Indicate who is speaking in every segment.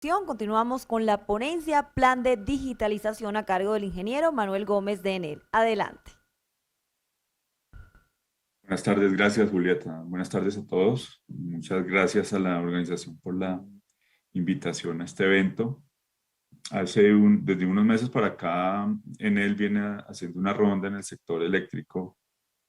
Speaker 1: Continuamos con la ponencia Plan de Digitalización a cargo del ingeniero Manuel Gómez de Enel. Adelante.
Speaker 2: Buenas tardes, gracias Julieta. Buenas tardes a todos. Muchas gracias a la organización por la invitación a este evento. Desde unos meses para acá, Enel viene haciendo una ronda en el sector eléctrico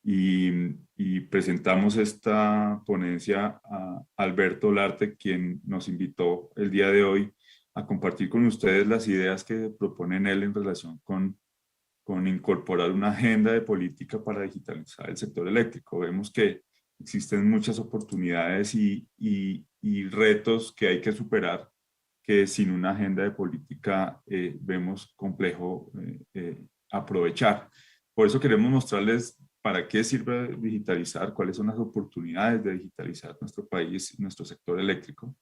Speaker 2: y presentamos esta ponencia a Alberto Larte, quien nos invitó el día de hoy a compartir con ustedes las ideas que propone Enel en relación con incorporar una agenda de política para digitalizar el sector eléctrico. Vemos que existen muchas oportunidades y retos que hay que superar, que sin una agenda de política vemos complejo aprovechar. Por eso queremos mostrarles para qué sirve digitalizar, cuáles son las oportunidades de digitalizar nuestro país, nuestro sector eléctrico,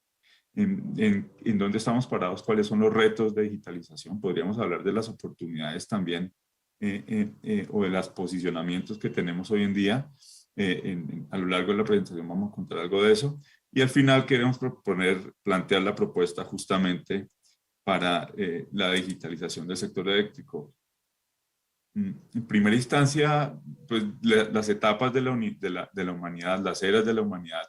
Speaker 2: en dónde estamos parados, cuáles son los retos de digitalización. Podríamos hablar de las oportunidades también o de los posicionamientos que tenemos hoy en día. A lo largo de la presentación vamos a contar algo de eso. Y al final queremos plantear la propuesta justamente para la digitalización del sector eléctrico. En primera instancia, pues las etapas de la humanidad, las eras de la humanidad,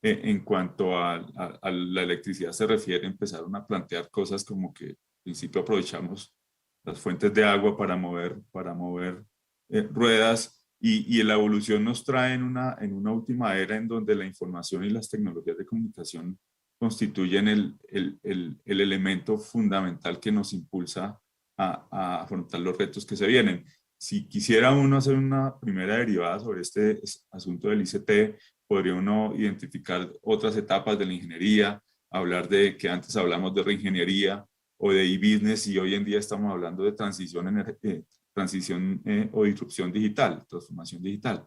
Speaker 2: en cuanto a la electricidad se refiere, empezaron a plantear cosas como que al principio aprovechamos las fuentes de agua para mover ruedas y la evolución nos trae en una última era en donde la información y las tecnologías de comunicación constituyen el elemento fundamental que nos impulsa a afrontar los retos que se vienen. Si quisiera uno hacer una primera derivada sobre este asunto del ICT, podría uno identificar otras etapas de la ingeniería, hablar de que antes hablamos de reingeniería o de e-business y hoy en día estamos hablando de transición o disrupción digital, transformación digital.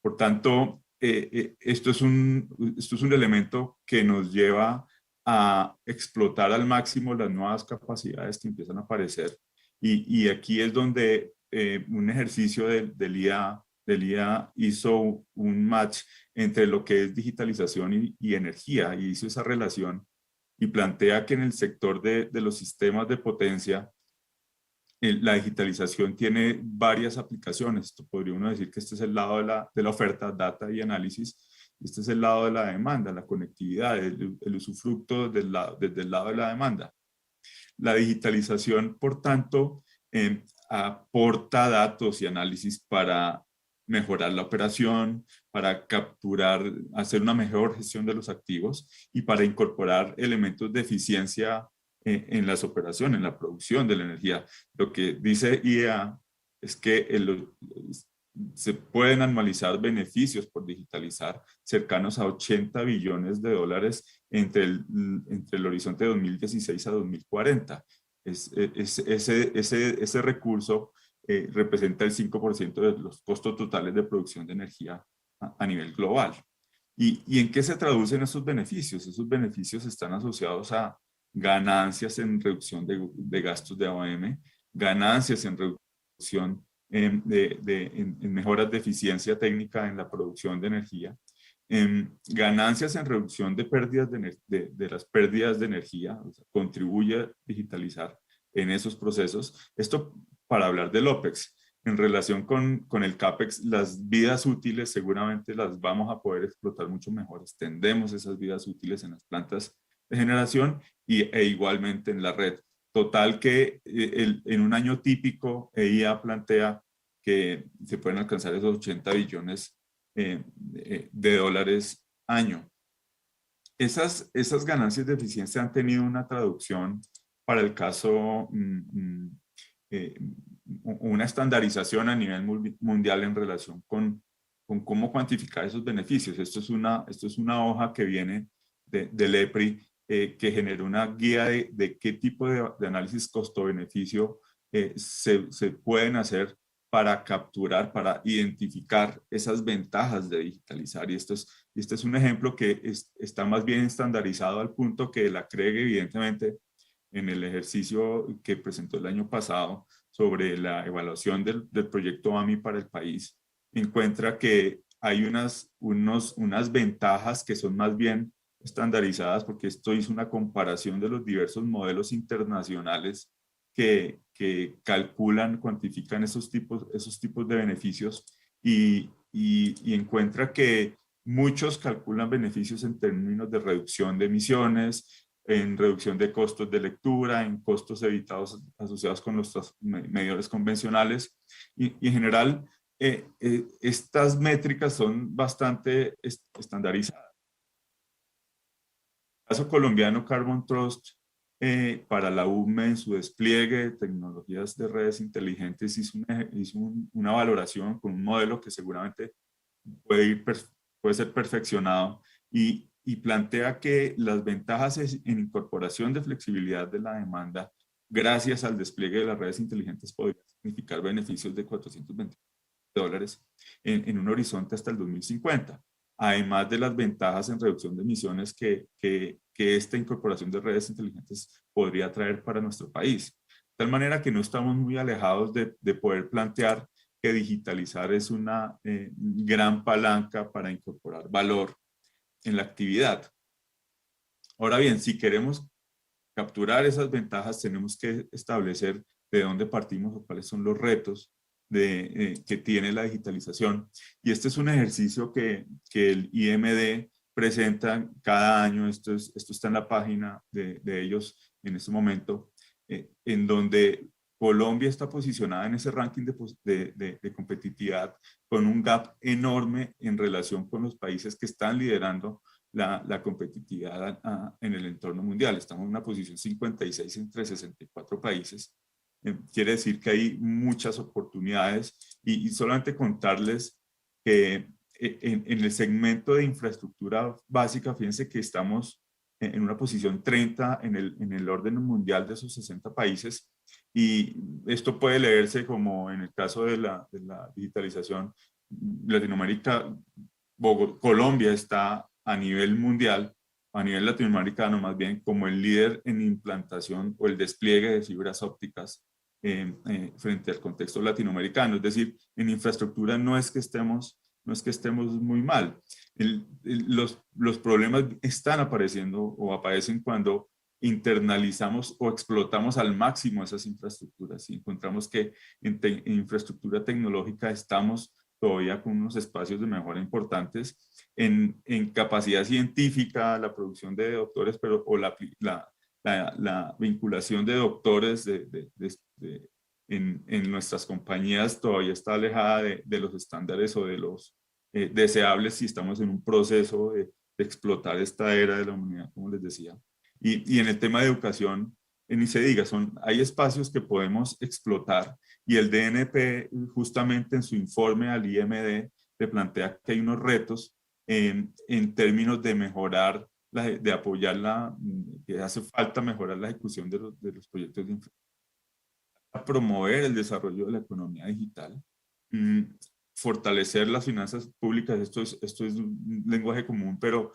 Speaker 2: Por tanto, esto es un elemento que nos lleva a explotar al máximo las nuevas capacidades que empiezan a aparecer y aquí es donde un ejercicio del IA hizo un match entre lo que es digitalización y energía y hizo esa relación y plantea que en el sector de los sistemas de potencia la digitalización tiene varias aplicaciones. Esto podría uno decir que este es el lado de la oferta, data y análisis. Este es el lado de la demanda, la conectividad, el usufructo desde el lado de la demanda. La digitalización, por tanto, aporta datos y análisis para mejorar la operación, para capturar, hacer una mejor gestión de los activos y para incorporar elementos de eficiencia en las operaciones, en la producción de la energía. Lo que dice IEA es que se pueden anualizar beneficios por digitalizar cercanos a 80 billones de dólares entre el horizonte de 2016 a 2040. Ese recurso representa el 5% de los costos totales de producción de energía a nivel global. ¿Y en qué se traducen esos beneficios? Esos beneficios están asociados a ganancias en reducción de gastos de OM, ganancias en reducción en mejoras de eficiencia técnica en la producción de energía, ganancias en reducción de pérdidas de las pérdidas de energía, o sea, contribuye a digitalizar en esos procesos. Esto para hablar del OPEX. En relación con el CAPEX, las vidas útiles seguramente las vamos a poder explotar mucho mejor. Extendemos esas vidas útiles en las plantas de generación e igualmente en la red. Total que en un año típico, EIA plantea que se pueden alcanzar esos 80 billones de dólares año. Esas ganancias de eficiencia han tenido una traducción para el caso, una estandarización a nivel mundial en relación con cómo cuantificar esos beneficios. Esto es una hoja que viene del EPRI que genera una guía de qué tipo de análisis costo-beneficio se pueden hacer para capturar, para identificar esas ventajas de digitalizar. Y este es un ejemplo que está más bien estandarizado al punto que la CREG, evidentemente, en el ejercicio que presentó el año pasado sobre la evaluación del proyecto AMI para el país, encuentra que hay unas ventajas que son más bien estandarizadas, porque esto hizo una comparación de los diversos modelos internacionales que calculan, cuantifican esos tipos de beneficios y encuentra que muchos calculan beneficios en términos de reducción de emisiones, en reducción de costos de lectura, en costos evitados asociados con los medidores convencionales y en general estas métricas son bastante estandarizadas. En el caso colombiano, Carbon Trust para la UME en su despliegue de tecnologías de redes inteligentes hizo una valoración con un modelo que seguramente puede ser perfeccionado y plantea que las ventajas en incorporación de flexibilidad de la demanda gracias al despliegue de las redes inteligentes podría significar beneficios de $420 en un horizonte hasta el 2050, además de las ventajas en reducción de emisiones que esta incorporación de redes inteligentes podría traer para nuestro país. De tal manera que no estamos muy alejados de poder plantear que digitalizar es una gran palanca para incorporar valor en la actividad. Ahora bien, si queremos capturar esas ventajas, tenemos que establecer de dónde partimos o cuáles son los retos que tiene la digitalización. Y este es un ejercicio que el IMD presenta cada año, esto está en la página de ellos en este momento, en donde Colombia está posicionada en ese ranking de competitividad con un gap enorme en relación con los países que están liderando la competitividad en el entorno mundial. Estamos en una posición 56 entre 64 países. Quiere decir que hay muchas oportunidades y solamente contarles que en el segmento de infraestructura básica, fíjense que estamos en una posición 30 en el orden mundial de esos 60 países y esto puede leerse como en el caso de la digitalización, Latinoamérica, Colombia está a nivel mundial, a nivel latinoamericano más bien, como el líder en implantación o el despliegue de fibras ópticas frente al contexto latinoamericano. Es decir, en infraestructura no es que estemos muy mal. Los problemas están apareciendo o aparecen cuando internalizamos o explotamos al máximo esas infraestructuras y encontramos que en infraestructura tecnológica estamos todavía con unos espacios de mejora importantes en capacidad científica, la producción de doctores, pero, o la vinculación de doctores en nuestras compañías todavía está alejada de los estándares o de los deseables si estamos en un proceso de explotar esta era de la humanidad, como les decía. Y en el tema de educación, ni se diga, hay espacios que podemos explotar y el DNP justamente en su informe al IMD le plantea que hay unos retos en términos de mejorar, de apoyar que hace falta mejorar la ejecución de los proyectos de infraestructura, promover el desarrollo de la economía digital, fortalecer las finanzas públicas. Esto es un lenguaje común, pero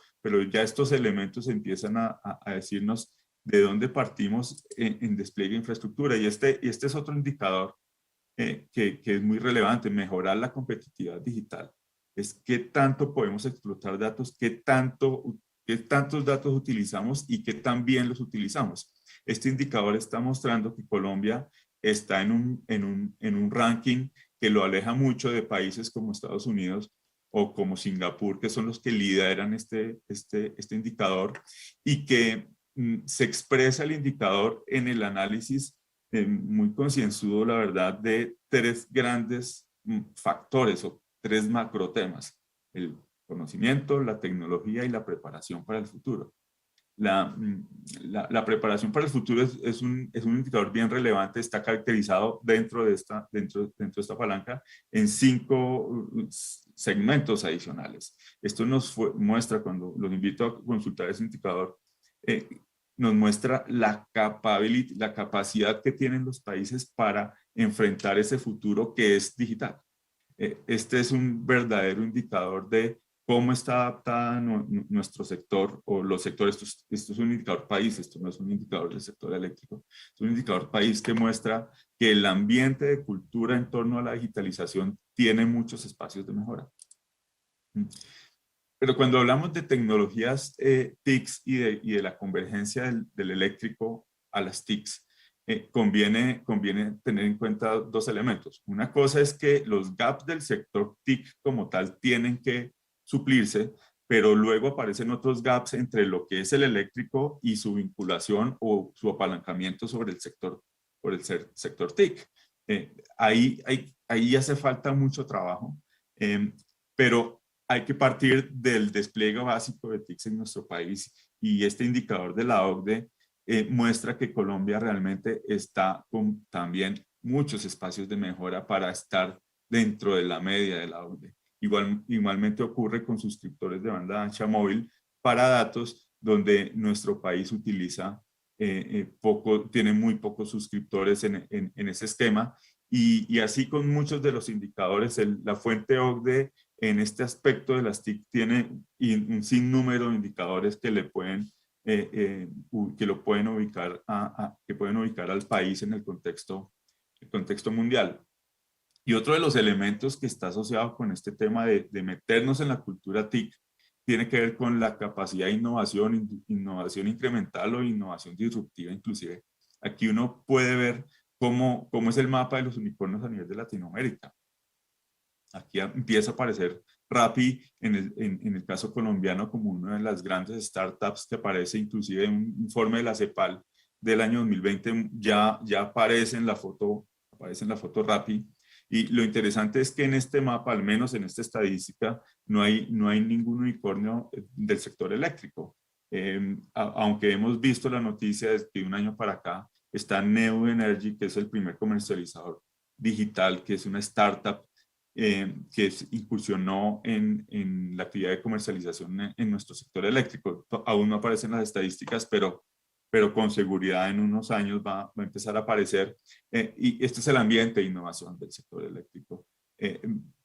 Speaker 2: ya estos elementos empiezan a decirnos de dónde partimos en despliegue de infraestructura. Y este es otro indicador que es muy relevante, mejorar la competitividad digital. Es qué tanto podemos explotar datos, qué tantos datos utilizamos y qué tan bien los utilizamos. Este indicador está mostrando que Colombia está en un ranking que lo aleja mucho de países como Estados Unidos o como Singapur, que son los que lideran este indicador y que se expresa el indicador en el análisis muy concienzudo, la verdad, de tres grandes factores o tres macrotemas: el conocimiento, la tecnología y la preparación para el futuro. La preparación para el futuro es un indicador bien relevante, está caracterizado dentro de esta palanca en 5 segmentos adicionales. Esto nos muestra, cuando los invito a consultar ese indicador, nos muestra la capacidad que tienen los países para enfrentar ese futuro que es digital. Este es un verdadero indicador de cómo está adaptada nuestro sector o los sectores. Esto es un indicador país, esto no es un indicador del sector eléctrico, es un indicador país que muestra que el ambiente de cultura en torno a la digitalización tiene muchos espacios de mejora. pero cuando hablamos de tecnologías TICs y de la convergencia del eléctrico a las TICs, conviene tener en cuenta dos elementos. Una cosa es que los gaps del sector TIC como tal tienen que suplirse, pero luego aparecen otros gaps entre lo que es el eléctrico y su vinculación o su apalancamiento sobre el sector, por el sector TIC. Ahí hace falta mucho trabajo, pero hay que partir del despliegue básico de TICs en nuestro país, y este indicador de la OCDE muestra que Colombia realmente está con también muchos espacios de mejora para estar dentro de la media de la OCDE. Igualmente ocurre con suscriptores de banda ancha móvil para datos, donde nuestro país utiliza tiene muy pocos suscriptores en ese esquema, y así con muchos de los indicadores. La fuente OCDE en este aspecto de las TIC tiene un sinnúmero de indicadores que le pueden que lo pueden ubicar que pueden ubicar al país en el contexto mundial. Y otro de los elementos que está asociado con este tema de meternos en la cultura TIC tiene que ver con la capacidad de innovación incremental o innovación disruptiva inclusive. Aquí uno puede ver cómo es el mapa de los unicornios a nivel de Latinoamérica. Aquí empieza a aparecer Rappi en el caso colombiano como una de las grandes startups que aparece, inclusive en un informe de la CEPAL del año 2020 ya aparece en la foto Rappi. Y lo interesante es que en este mapa, al menos en esta estadística, no hay ningún unicornio del sector eléctrico. Aunque hemos visto la noticia de que un año para acá está Neo Energy, que es el primer comercializador digital, que es una startup que incursionó en la actividad de comercialización en nuestro sector eléctrico. Aún no aparecen las estadísticas, pero con seguridad en unos años va a empezar a aparecer. Y este es el ambiente de innovación del sector eléctrico.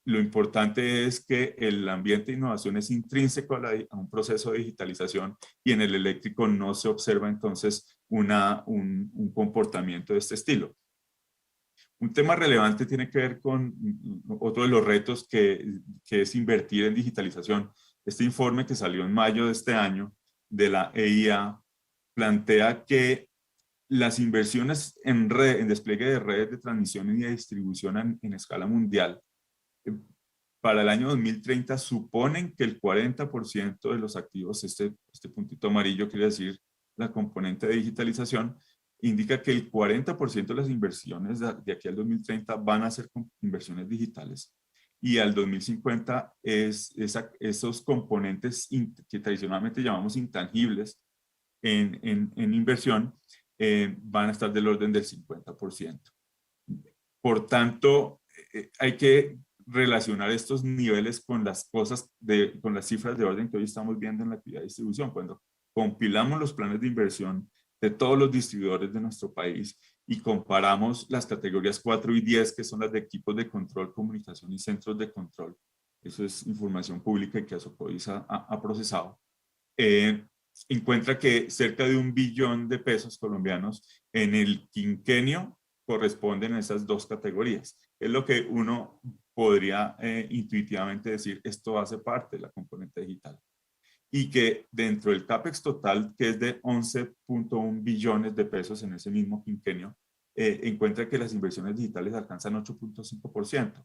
Speaker 2: Lo importante es que el ambiente de innovación es intrínseco a un proceso de digitalización, y en el eléctrico no se observa entonces un comportamiento de este estilo. Un tema relevante tiene que ver con otro de los retos que es invertir en digitalización. Este informe que salió en mayo de este año de la EIA plantea que las inversiones en despliegue de redes de transmisión y de distribución en escala mundial para el año 2030 suponen que el 40% de los activos, este puntito amarillo quiere decir la componente de digitalización, indica que el 40% de las inversiones de aquí al 2030 van a ser inversiones digitales, y al 2050 esos componentes que tradicionalmente llamamos intangibles en inversión van a estar del orden del 50%. Por tanto, hay que relacionar estos niveles con las con las cifras de orden que hoy estamos viendo en la actividad de distribución. Cuando compilamos los planes de inversión de todos los distribuidores de nuestro país y comparamos las categorías 4 y 10, que son las de equipos de control, comunicación y centros de control, eso es información pública que Asocovis ha procesado, encuentra que cerca de 1 billón de pesos colombianos en el quinquenio corresponden a esas dos categorías. Es lo que uno podría intuitivamente decir, esto hace parte de la componente digital. Y que dentro del CAPEX total, que es de 11.1 billones de pesos en ese mismo quinquenio, encuentra que las inversiones digitales alcanzan 8.5%.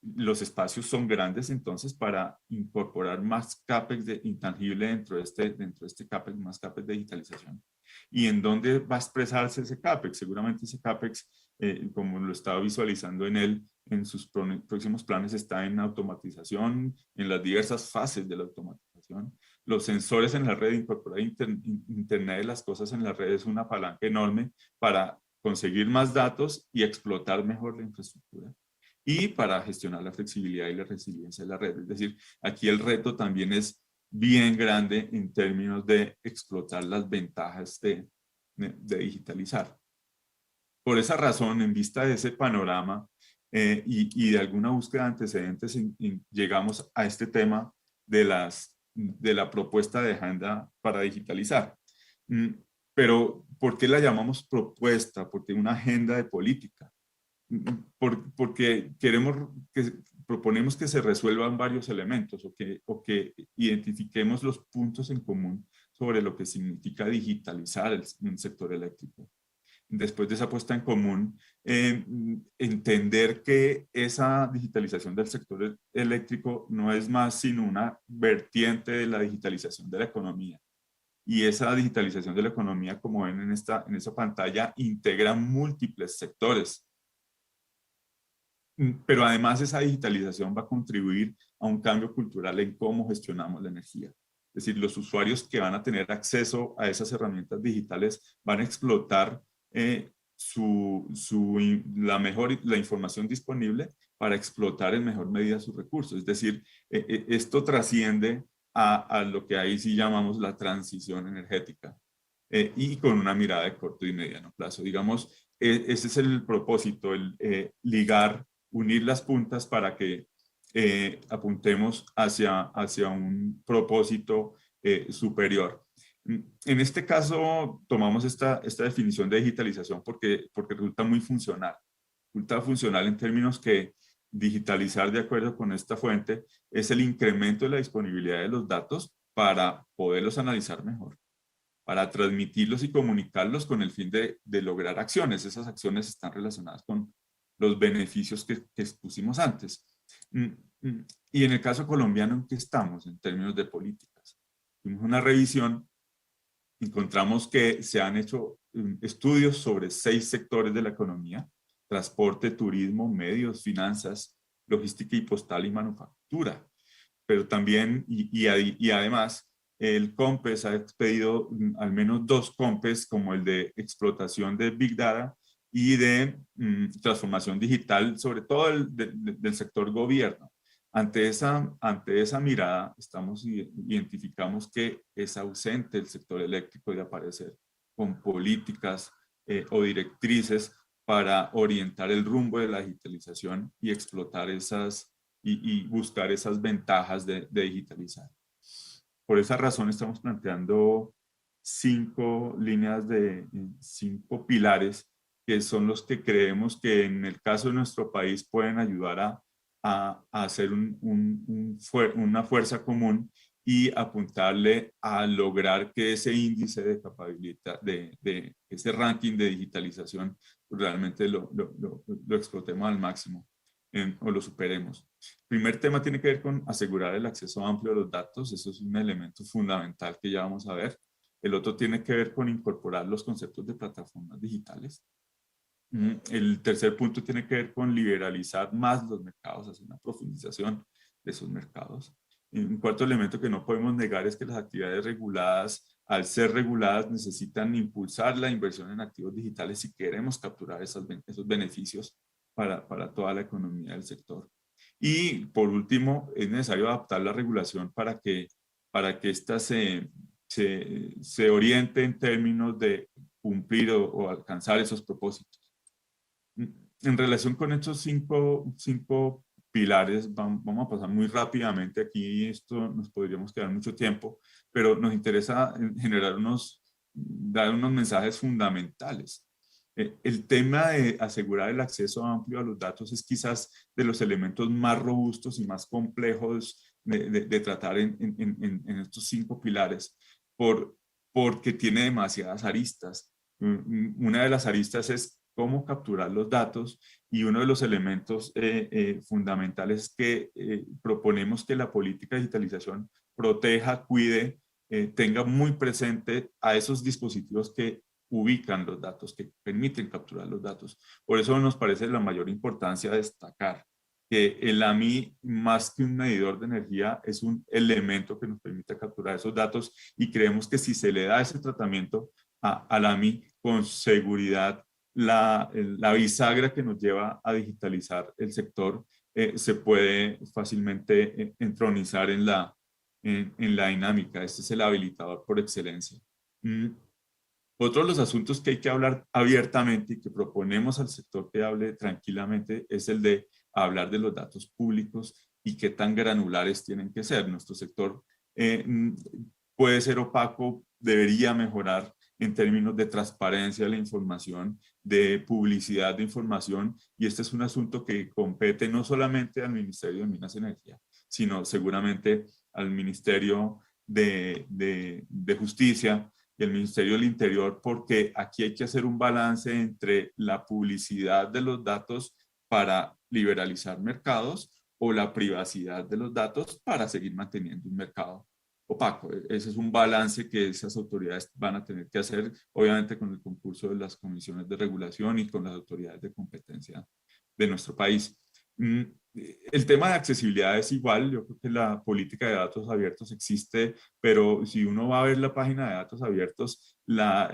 Speaker 2: Los espacios son grandes entonces para incorporar más CAPEX intangible dentro de este CAPEX, más CAPEX de digitalización. ¿Y en dónde va a expresarse ese CAPEX? Seguramente ese CAPEX, como lo estaba visualizando en sus próximos planes, está en automatización, en las diversas fases de la automatización. Los sensores en la red, incorporar Internet de las cosas en la red es una palanca enorme para conseguir más datos y explotar mejor la infraestructura, y para gestionar la flexibilidad y la resiliencia de la red. Es decir, aquí el reto también es bien grande en términos de explotar las ventajas de digitalizar. Por esa razón, en vista de ese panorama y de alguna búsqueda de antecedentes, llegamos a este tema de la propuesta de agenda para digitalizar. Pero, ¿por qué la llamamos propuesta? Porque una agenda de política. porque proponemos que se resuelvan varios elementos o que identifiquemos los puntos en común sobre lo que significa digitalizar el sector eléctrico. Después de esa puesta en común, entender que esa digitalización del sector eléctrico no es más sino una vertiente de la digitalización de la economía. Y esa digitalización de la economía, como ven en esa pantalla, integra múltiples sectores. Pero además esa digitalización va a contribuir a un cambio cultural en cómo gestionamos la energía. Es decir, los usuarios que van a tener acceso a esas herramientas digitales van a explotar la información disponible para explotar en mejor medida sus recursos. Es decir, esto trasciende a lo que ahí sí llamamos la transición energética y con una mirada de corto y mediano plazo. Digamos, ese es el propósito, unir las puntas para que apuntemos hacia un propósito superior. En este caso, tomamos esta definición de digitalización porque resulta muy funcional. Resulta funcional en términos que digitalizar, de acuerdo con esta fuente, es el incremento de la disponibilidad de los datos para poderlos analizar mejor, para transmitirlos y comunicarlos con el fin de lograr acciones. Esas acciones están relacionadas con los beneficios que expusimos antes. Y en el caso colombiano, ¿en qué estamos en términos de políticas? Hicimos una revisión, encontramos que se han hecho estudios sobre 6 sectores de la economía: transporte, turismo, medios, finanzas, logística y postal y manufactura. Pero también, y además, el COMPES ha expedido al menos 2 COMPES, como el de explotación de Big Data y de transformación digital, sobre todo del sector gobierno. Ante esa mirada, identificamos que es ausente el sector eléctrico de aparecer con políticas o directrices para orientar el rumbo de la digitalización y explotar y buscar esas ventajas de digitalizar. Por esa razón estamos planteando 5 pilares que son los que creemos que en el caso de nuestro país pueden ayudar a hacer una fuerza común y apuntarle a lograr que ese índice de capacidad, de ese ranking de digitalización, realmente lo explotemos al máximo o lo superemos. El primer tema tiene que ver con asegurar el acceso amplio a los datos. Eso es un elemento fundamental que ya vamos a ver. El otro tiene que ver con incorporar los conceptos de plataformas digitales. El tercer punto tiene que ver con liberalizar más los mercados, hacer una profundización de esos mercados. Y un cuarto elemento que no podemos negar es que las actividades reguladas, al ser reguladas, necesitan impulsar la inversión en activos digitales si queremos capturar esos beneficios para toda la economía del sector. Y por último, es necesario adaptar la regulación para que ésta se oriente en términos de cumplir o alcanzar esos propósitos. En relación con estos cinco pilares, vamos a pasar muy rápidamente. Aquí esto nos podríamos quedar mucho tiempo, pero nos interesa dar unos mensajes fundamentales. El tema de asegurar el acceso amplio a los datos es quizás de los elementos más robustos y más complejos de tratar en estos 5 pilares, porque tiene demasiadas aristas. Una de las aristas es cómo capturar los datos, y uno de los elementos fundamentales es que proponemos que la política de digitalización proteja, cuide, tenga muy presente a esos dispositivos que ubican los datos, que permiten capturar los datos. Por eso nos parece de la mayor importancia destacar que el AMI, más que un medidor de energía, es un elemento que nos permite capturar esos datos, y creemos que si se le da ese tratamiento al AMI, con seguridad la bisagra que nos lleva a digitalizar el sector se puede fácilmente entronizar en la dinámica. Este es el habilitador por excelencia. Otro de los asuntos que hay que hablar abiertamente y que proponemos al sector que hable tranquilamente es el de hablar de los datos públicos y qué tan granulares tienen que ser. Nuestro sector puede ser opaco, debería mejorar en términos de transparencia de la información, de publicidad de información, y este es un asunto que compete no solamente al Ministerio de Minas y Energía, sino seguramente al Ministerio de Justicia y el Ministerio del Interior, porque aquí hay que hacer un balance entre la publicidad de los datos para liberalizar mercados o la privacidad de los datos para seguir manteniendo un mercado opaco. Ese es un balance que esas autoridades van a tener que hacer, obviamente con el concurso de las comisiones de regulación y con las autoridades de competencia de nuestro país. El tema de accesibilidad es igual, yo creo que la política de datos abiertos existe, pero si uno va a ver la página de datos abiertos, la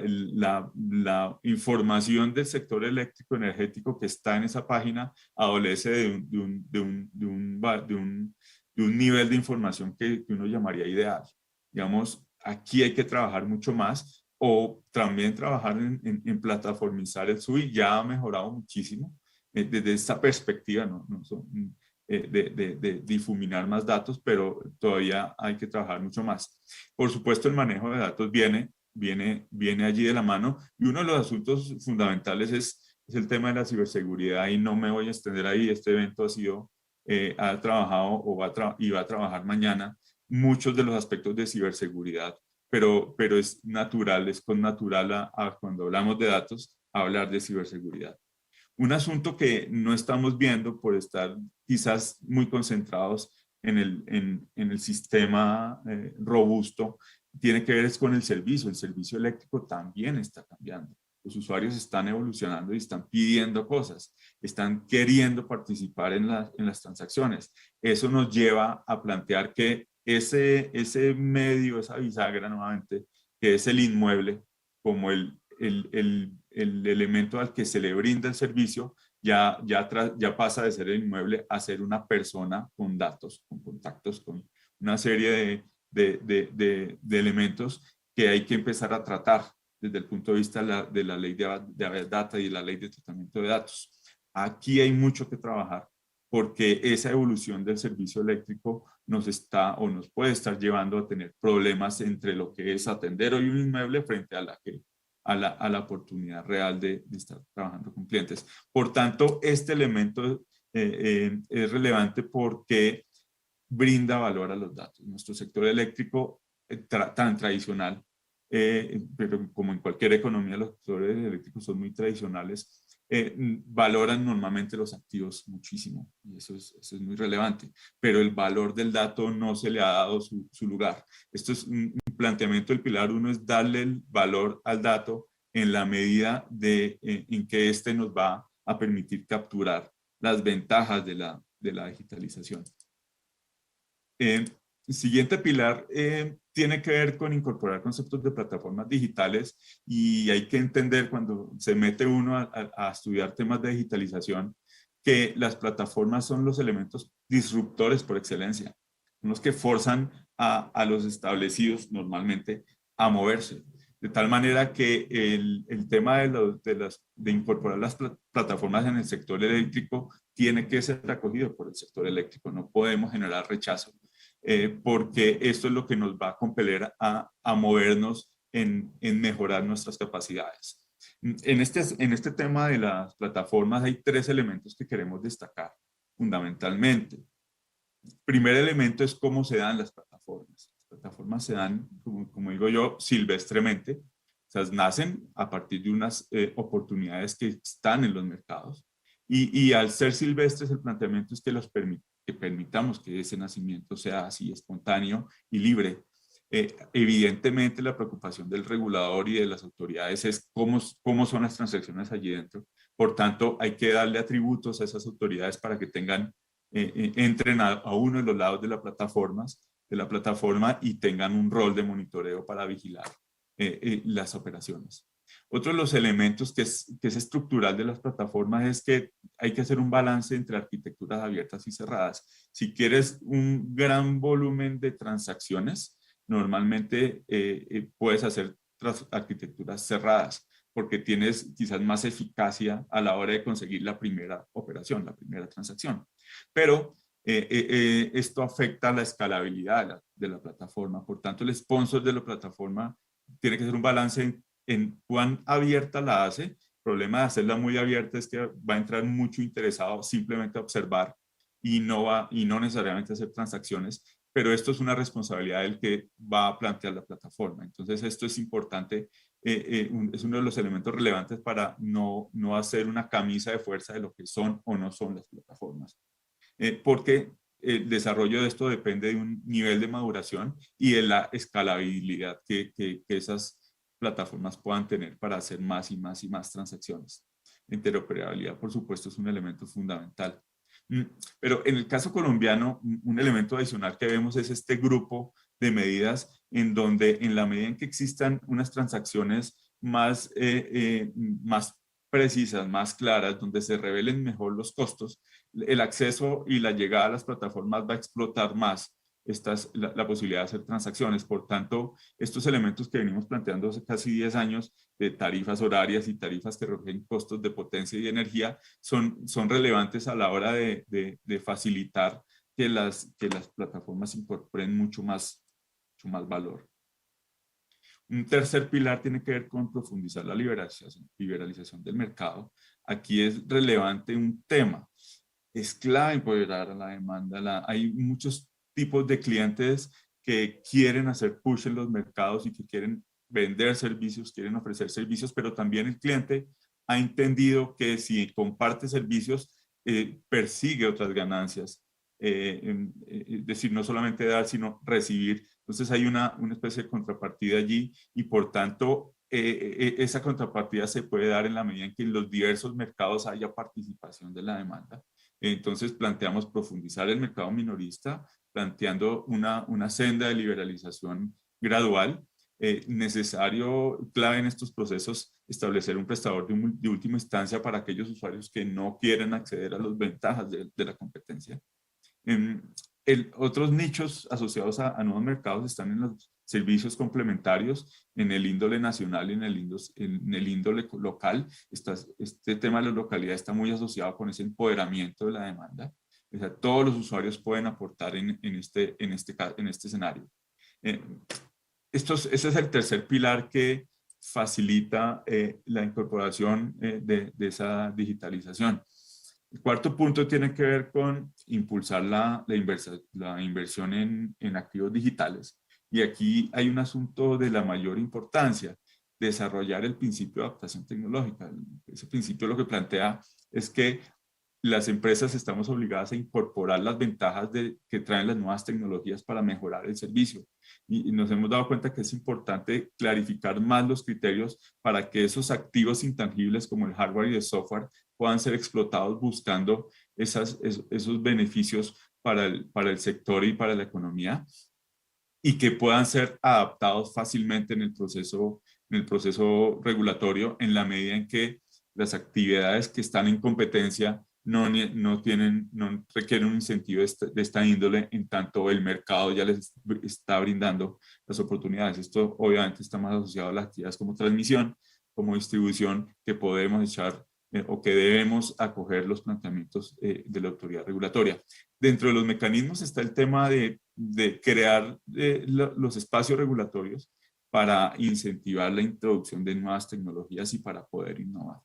Speaker 2: información del sector eléctrico energético que está en esa página adolece de un nivel de información que uno llamaría ideal. Digamos, aquí hay que trabajar mucho más o también trabajar en plataformizar el SUI, ya ha mejorado muchísimo desde esta perspectiva, de difuminar más datos, pero todavía hay que trabajar mucho más. Por supuesto, el manejo de datos viene allí de la mano, y uno de los asuntos fundamentales es el tema de la ciberseguridad, y no me voy a extender ahí. Este evento ha trabajado y va a trabajar mañana muchos de los aspectos de ciberseguridad, pero es natural, es con natural cuando hablamos de datos, hablar de ciberseguridad. Un asunto que no estamos viendo por estar quizás muy concentrados en el sistema robusto, tiene que ver es con el servicio. El servicio eléctrico también está cambiando. Los usuarios están evolucionando y están pidiendo cosas, están queriendo participar en las transacciones. Eso nos lleva a plantear que ese medio, esa bisagra nuevamente, que es el inmueble, como el elemento al que se le brinda el servicio, ya pasa de ser el inmueble a ser una persona con datos, con contactos, con una serie de elementos que hay que empezar a tratar desde el punto de vista de la ley de data y la ley de tratamiento de datos. Aquí hay mucho que trabajar, porque esa evolución del servicio eléctrico nos puede estar llevando a tener problemas entre lo que es atender hoy un inmueble frente a la oportunidad real de estar trabajando con clientes. Por tanto, este elemento es relevante porque brinda valor a los datos. Nuestro sector eléctrico tan tradicional, pero como en cualquier economía, los sectores eléctricos son muy tradicionales, valoran normalmente los activos muchísimo, y eso es muy relevante, pero el valor del dato no se le ha dado su lugar. Esto es un planteamiento del pilar 1, es darle el valor al dato en la medida en que éste nos va a permitir capturar las ventajas de la digitalización. El siguiente pilar tiene que ver con incorporar conceptos de plataformas digitales, y hay que entender cuando se mete uno a estudiar temas de digitalización que las plataformas son los elementos disruptores por excelencia, son los que forzan a los establecidos normalmente a moverse. De tal manera que el tema de incorporar las plataformas en el sector eléctrico tiene que ser acogido por el sector eléctrico. No podemos generar rechazo, porque esto es lo que nos va a compeler a movernos en mejorar nuestras capacidades. En este tema de las plataformas hay 3 elementos que queremos destacar fundamentalmente. Primer elemento es cómo se dan las plataformas. Las plataformas se dan, como digo yo, silvestremente. O sea, nacen a partir de unas oportunidades que están en los mercados. Y al ser silvestres, el planteamiento es que permitamos que ese nacimiento sea así, espontáneo y libre. Evidentemente, la preocupación del regulador y de las autoridades es cómo son las transacciones allí dentro. Por tanto, hay que darle atributos a esas autoridades para que entren a uno de los lados de la plataforma y tengan un rol de monitoreo para vigilar las operaciones. Otro de los elementos que es estructural de las plataformas es que hay que hacer un balance entre arquitecturas abiertas y cerradas. Si quieres un gran volumen de transacciones, normalmente puedes hacer arquitecturas cerradas, porque tienes quizás más eficacia a la hora de conseguir la primera operación, la primera transacción. Pero esto afecta la escalabilidad de la plataforma. Por tanto, el sponsor de la plataforma tiene que hacer un balance en cuán abierta la hace. El problema de hacerla muy abierta es que va a entrar mucho interesado simplemente a observar y no necesariamente hacer transacciones, pero esto es una responsabilidad del que va a plantear la plataforma. Entonces esto es importante, es uno de los elementos relevantes para no hacer una camisa de fuerza de lo que son o no son las plataformas. Porque el desarrollo de esto depende de un nivel de maduración y de la escalabilidad que esas plataformas puedan tener para hacer más y más y más transacciones. La interoperabilidad, por supuesto, es un elemento fundamental. Pero en el caso colombiano, un elemento adicional que vemos es este grupo de medidas en donde en la medida en que existan unas transacciones más precisas, más claras, donde se revelen mejor los costos, el acceso y la llegada a las plataformas va a explotar más la posibilidad de hacer transacciones. Por tanto, estos elementos que venimos planteando hace casi 10 años de tarifas horarias y tarifas que reflejen costos de potencia y de energía son relevantes a la hora de facilitar que las plataformas incorporen mucho más valor. Un tercer pilar tiene que ver con profundizar la liberalización del mercado. Aquí es relevante un tema. Es clave empoderar a la demanda. Hay muchos tipos de clientes que quieren hacer push en los mercados y que quieren vender servicios, quieren ofrecer servicios, pero también el cliente ha entendido que si comparte servicios, persigue otras ganancias. Es decir, no solamente dar, sino recibir. Entonces hay una especie de contrapartida allí y por tanto esa contrapartida se puede dar en la medida en que en los diversos mercados haya participación de la demanda. Entonces planteamos profundizar el mercado minorista, planteando una senda de liberalización gradual. Necesario, clave en estos procesos, establecer un prestador de última instancia para aquellos usuarios que no quieren acceder a las ventajas de la competencia. Otros nichos asociados a nuevos mercados están en los servicios complementarios, en el índole nacional y en el índole local. Este tema de la localidad está muy asociado con ese empoderamiento de la demanda. O sea, todos los usuarios pueden aportar en este escenario. Ese es el tercer pilar que facilita la incorporación de esa digitalización. El cuarto punto tiene que ver con impulsar la inversión en activos digitales. Y aquí hay un asunto de la mayor importancia, desarrollar el principio de adaptación tecnológica. Ese principio lo que plantea es que las empresas estamos obligadas a incorporar las ventajas que traen las nuevas tecnologías para mejorar el servicio. Y nos hemos dado cuenta que es importante clarificar más los criterios para que esos activos intangibles como el hardware y el software puedan ser explotados buscando esos beneficios para el sector y para la economía y que puedan ser adaptados fácilmente en el proceso regulatorio en la medida en que las actividades que están en competencia no requieren un incentivo de esta índole, en tanto el mercado ya les está brindando las oportunidades. Esto obviamente está más asociado a las actividades como transmisión, como distribución, que podemos echar o que debemos acoger los planteamientos de la autoridad regulatoria. Dentro de los mecanismos está el tema de crear los espacios regulatorios para incentivar la introducción de nuevas tecnologías y para poder innovar.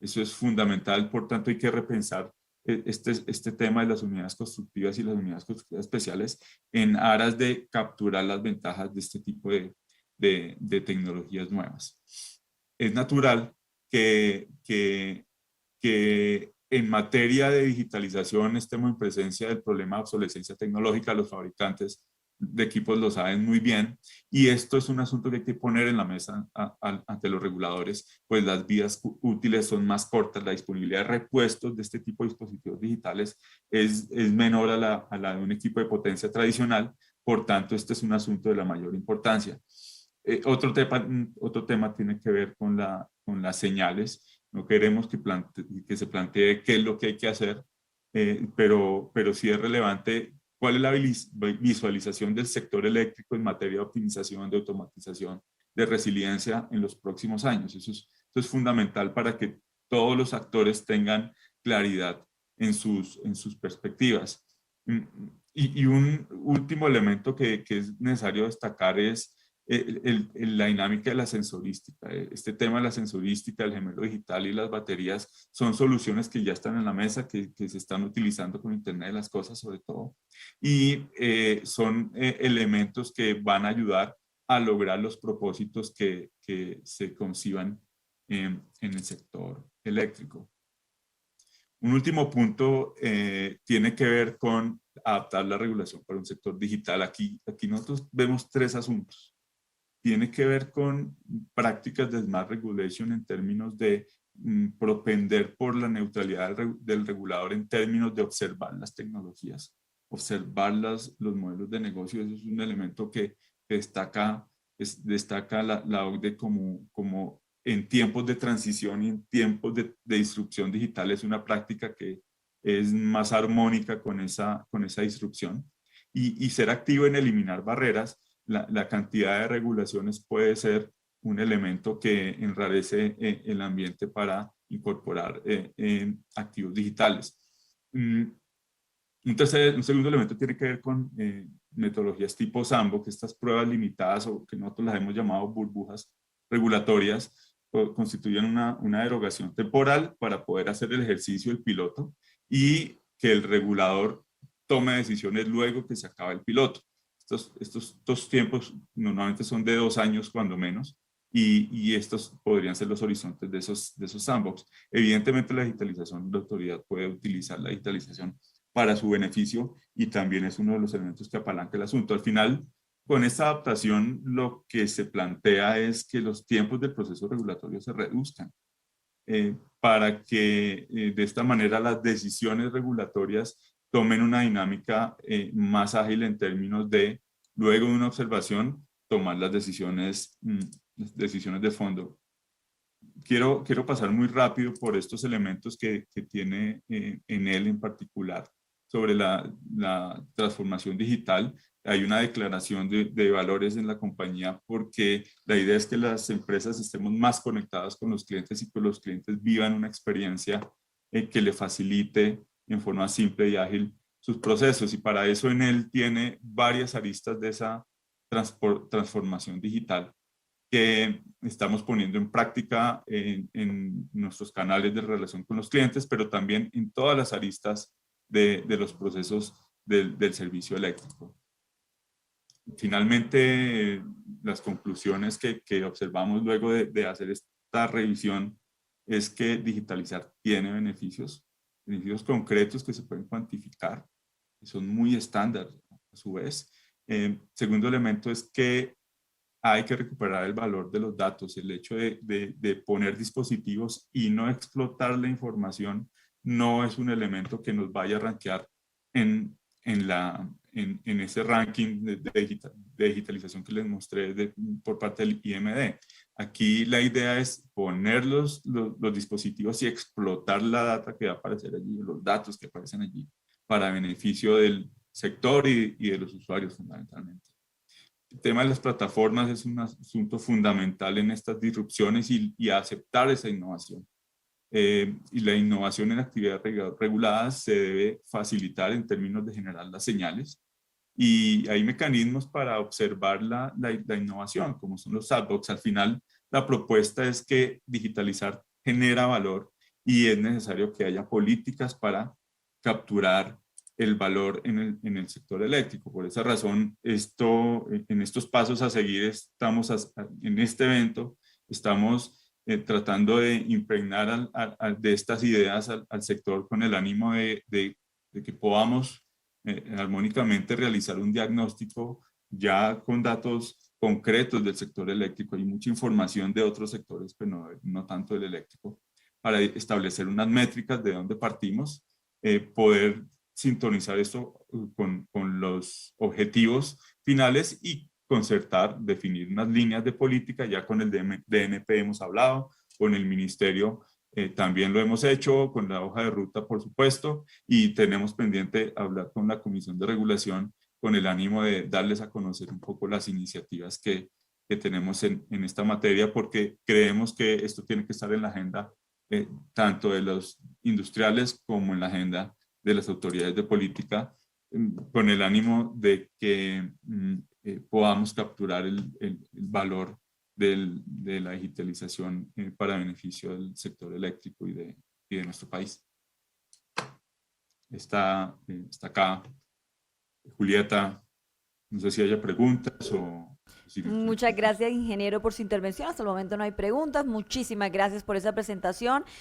Speaker 2: Eso es fundamental, por tanto hay que repensar este tema de las unidades constructivas y las unidades constructivas especiales en aras de capturar las ventajas de este tipo de tecnologías nuevas. Es natural que en materia de digitalización estemos en presencia del problema de obsolescencia tecnológica. Los fabricantes de equipos lo saben muy bien y esto es un asunto que hay que poner en la mesa ante los reguladores, pues las vidas útiles son más cortas, la disponibilidad de repuestos de este tipo de dispositivos digitales es menor a la de un equipo de potencia tradicional, por tanto este es un asunto de la mayor importancia. Otro tema tiene que ver con las señales. No queremos que se plantee qué es lo que hay que hacer, pero sí es relevante cuál es la visualización del sector eléctrico en materia de optimización, de automatización, de resiliencia en los próximos años. Eso es fundamental para que todos los actores tengan claridad en sus perspectivas. Y un último elemento que es necesario destacar es la dinámica de la sensorística. Este tema de la sensorística, el gemelo digital y las baterías son soluciones que ya están en la mesa, que se están utilizando con Internet de las cosas sobre todo, y son elementos que van a ayudar a lograr los propósitos que se conciban en el sector eléctrico. Un último punto tiene que ver con adaptar la regulación para un sector digital. Aquí nosotros vemos tres asuntos. Tiene que ver con prácticas de Smart Regulation en términos de propender por la neutralidad del regulador en términos de observar las tecnologías, observar los modelos de negocio. Eso es un elemento que destaca la OCDE como en tiempos de transición y en tiempos de disrupción digital. Es una práctica que es más armónica con esa disrupción. Y ser activo en eliminar barreras. La cantidad de regulaciones puede ser un elemento que enrarece el ambiente para incorporar activos digitales. Un segundo elemento tiene que ver con metodologías tipo Sandbox, estas pruebas limitadas o que nosotros las hemos llamado burbujas regulatorias, constituyen una derogación temporal para poder hacer el ejercicio del piloto y que el regulador tome decisiones luego que se acaba el piloto. Estos tiempos normalmente son de 2 años cuando menos, y estos podrían ser los horizontes de esos sandbox. Evidentemente la digitalización, la autoridad puede utilizar la digitalización para su beneficio y también es uno de los elementos que apalanca el asunto. Al final, con esta adaptación, lo que se plantea es que los tiempos del proceso regulatorio se reduzcan para que de esta manera las decisiones regulatorias tomen una dinámica más ágil en términos de, luego de una observación, tomar las decisiones de fondo. Quiero pasar muy rápido por estos elementos que tiene en él en particular sobre la transformación digital. Hay una declaración de valores en la compañía porque la idea es que las empresas estemos más conectadas con los clientes y que los clientes vivan una experiencia que le facilite en forma simple y ágil sus procesos. Y para eso en él tiene varias aristas de esa transformación digital que estamos poniendo en práctica en nuestros canales de relación con los clientes, pero también en todas las aristas de los procesos del servicio eléctrico. Finalmente, las conclusiones que observamos luego de hacer esta revisión es que digitalizar tiene beneficios concretos que se pueden cuantificar, que son muy estándar a su vez. Segundo elemento es que hay que recuperar el valor de los datos. El hecho de poner dispositivos y no explotar la información no es un elemento que nos vaya a rankear en ese ranking de digitalización que les mostré por parte del IMD. Aquí la idea es poner los dispositivos y explotar la data que va a aparecer allí, los datos que aparecen allí, para beneficio del sector y de los usuarios fundamentalmente. El tema de las plataformas es un asunto fundamental en estas disrupciones y aceptar esa innovación. Y la innovación en actividades reguladas se debe facilitar en términos de generar las señales. Y hay mecanismos para observar la innovación, como son los sandbox. Al final, la propuesta es que digitalizar genera valor y es necesario que haya políticas para capturar el valor en el sector eléctrico. Por esa razón, en estos pasos a seguir, en este evento, estamos tratando de impregnar de estas ideas al sector con el ánimo de que podamos armónicamente realizar un diagnóstico ya con datos concretos del sector eléctrico y mucha información de otros sectores, pero no tanto del eléctrico, para establecer unas métricas de dónde partimos, poder sintonizar esto con los objetivos finales y concertar, definir unas líneas de política. Ya con el DNP hemos hablado, con el ministerio también lo hemos hecho, con la hoja de ruta por supuesto, y tenemos pendiente hablar con la Comisión de Regulación con el ánimo de darles a conocer un poco las iniciativas que tenemos en esta materia, porque creemos que esto tiene que estar en la agenda tanto de los industriales como en la agenda de las autoridades de política, con el ánimo de que podamos capturar el valor de la digitalización para beneficio del sector eléctrico y de nuestro país. Está acá Julieta, no sé si haya preguntas o...
Speaker 1: Muchas gracias, ingeniero, por su intervención. Hasta el momento no hay preguntas. Muchísimas gracias por esa presentación.